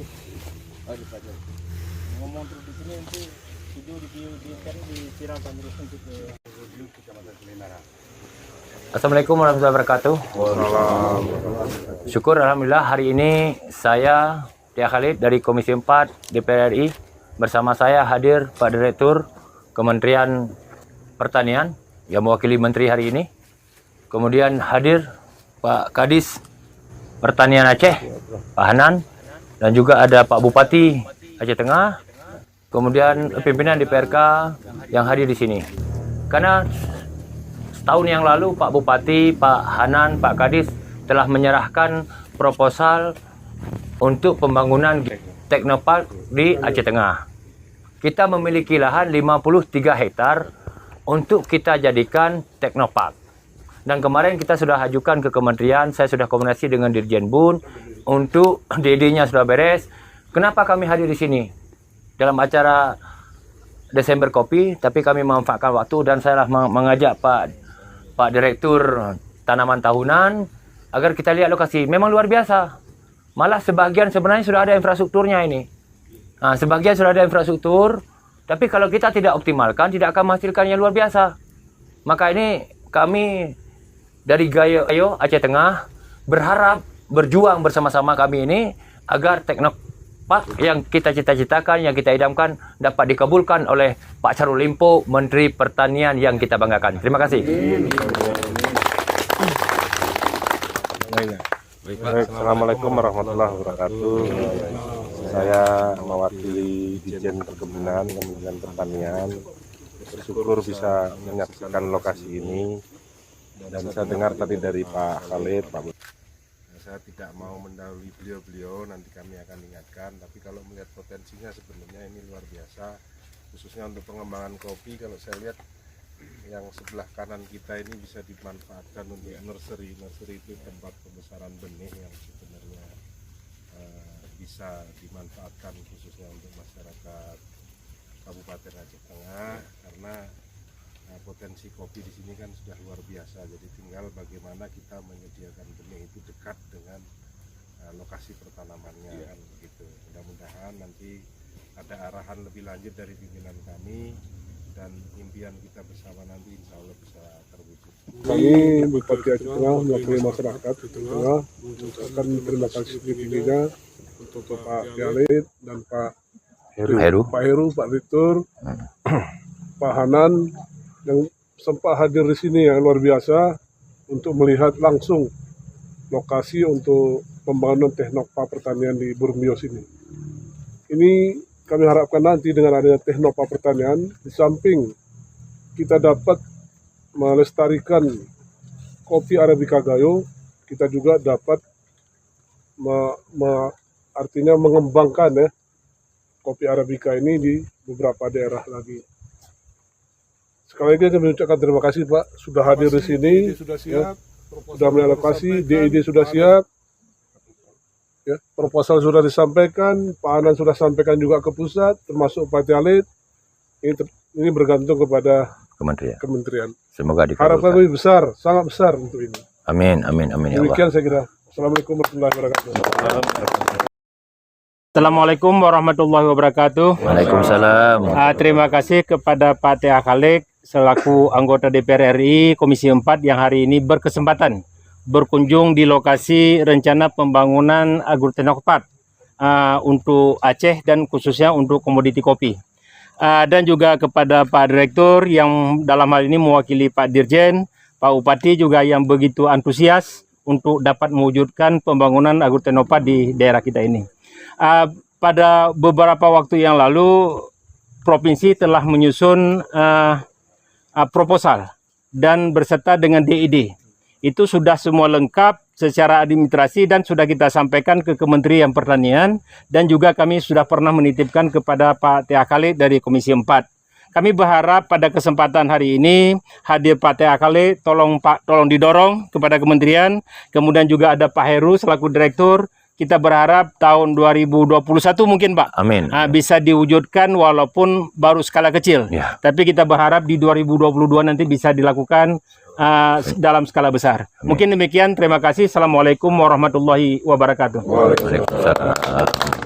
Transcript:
Oh, ngomong terus di sini nanti video disiramkan terus untuk ke Kecamatan Selinara. Assalamualaikum warahmatullahi wabarakatuh. Syukur alhamdulillah hari ini saya Tia Khalid dari Komisi 4 DPR RI bersama saya hadir Pak Direktur Kementerian Pertanian yang mewakili Menteri hari ini. Kemudian hadir Pak Kadis Pertanian Aceh, Pak Hanan, dan juga ada Pak Bupati Aceh Tengah. Kemudian pimpinan DPRK yang hadir di sini. Karena setahun yang lalu Pak Bupati, Pak Hanan, Pak Kadis telah menyerahkan proposal untuk pembangunan Teknopark di Aceh Tengah. Kita memiliki lahan 53 hektar untuk kita jadikan Teknopark. Dan kemarin kita sudah ajukan ke kementerian, saya sudah komunikasi dengan Dirjen Bun untuk DD-nya sudah beres. Kenapa kami hadir di sini? Dalam acara Desember Kopi, tapi kami memanfaatkan waktu dan saya mengajak Pak Direktur Tanaman Tahunan agar kita lihat lokasi. Memang luar biasa. Malah sebagian sebenarnya sudah ada infrastrukturnya ini. Nah, sebagian sudah ada infrastruktur, tapi kalau kita tidak optimalkan, tidak akan menghasilkan yang luar biasa. Maka ini kami dari Gayo Aceh Tengah berharap berjuang bersama-sama kami ini agar Teknopark yang kita cita-citakan, yang kita idamkan dapat dikabulkan oleh Pak Syahrul Limpo, Menteri Pertanian yang kita banggakan. Terima kasih. Baik, Assalamualaikum warahmatullahi wabarakatuh. Saya mewakili Dirjen Perkebunan Kementerian Pertanian. Bersyukur bisa menyaksikan lokasi ini. Dan saya dengar tadi dari Pak Khalid, Pak Bupati. Saya tidak mau mendahului beliau-beliau, nanti kami akan ingatkan. Tapi kalau melihat potensinya sebenarnya ini luar biasa, khususnya untuk pengembangan kopi. Kalau saya lihat yang sebelah kanan kita ini bisa dimanfaatkan untuk nursery. Nursery itu tempat pembesaran benih yang sebenarnya bisa dimanfaatkan khususnya untuk masyarakat Kabupaten Aceh Tengah, karena potensi kopi di sini kan sudah luar biasa. Jadi tinggal bagaimana kita menyediakan benih itu dekat dengan lokasi pertanamannya, kan begitu. Mudah-mudahan nanti ada arahan lebih lanjut dari pimpinan kami dan impian kita bersama nanti insya Allah bisa terwujud. Kami Bupati Aceh Tengah mewakili masyarakat Aceh Tengah mengucapkan terima kasih tingginya untuk Pak Khalid dan Pak Heru, Pak Direktur, Pak Hanan yang sempat hadir di sini yang luar biasa untuk melihat langsung lokasi untuk pembangunan Teknopark Pertanian di Burmios ini. Ini kami harapkan nanti dengan adanya Teknopark Pertanian, di samping kita dapat melestarikan kopi Arabica Gayo, kita juga dapat artinya mengembangkan kopi Arabica ini di beberapa daerah lagi. Sekali lagi kami mengucapkan terima kasih Pak, sudah hadir di sini, sudah melihat lokasi, DID sudah siap, proposal sudah disampaikan, Pak Anan sudah sampaikan juga ke pusat, termasuk Pak Khalid. Ini bergantung kepada kementerian. Semoga dikabulkan. Harapan lebih besar, sangat besar untuk ini. Amin, amin, amin. Demikian saya kira. Assalamualaikum warahmatullahi wabarakatuh. Assalamualaikum warahmatullahi wabarakatuh. Waalaikumsalam. Terima kasih kepada Pak Tia Khalid selaku anggota DPR RI Komisi 4 yang hari ini berkesempatan berkunjung di lokasi rencana pembangunan Agroteknopark untuk Aceh dan khususnya untuk komoditi kopi. Dan juga kepada Pak Direktur yang dalam hal ini mewakili Pak Dirjen, Pak Bupati juga yang begitu antusias untuk dapat mewujudkan pembangunan Agroteknopark di daerah kita ini. Pada beberapa waktu yang lalu, Provinsi telah menyusun proposal dan berserta dengan DID. Itu sudah semua lengkap secara administrasi dan sudah kita sampaikan ke Kementerian Pertanian dan juga kami sudah pernah menitipkan kepada Pak Tia Khalid dari Komisi 4. Kami berharap pada kesempatan hari ini hadir Pak Tia Khalid, tolong Pak, tolong didorong kepada Kementerian. Kemudian juga ada Pak Heru selaku Direktur. Kita berharap tahun 2021 mungkin Pak, Amin. Bisa diwujudkan walaupun baru skala kecil. Ya. Tapi kita berharap di 2022 nanti bisa dilakukan dalam skala besar. Mungkin demikian, terima kasih. Assalamualaikum warahmatullahi wabarakatuh. Waalaikumsalam.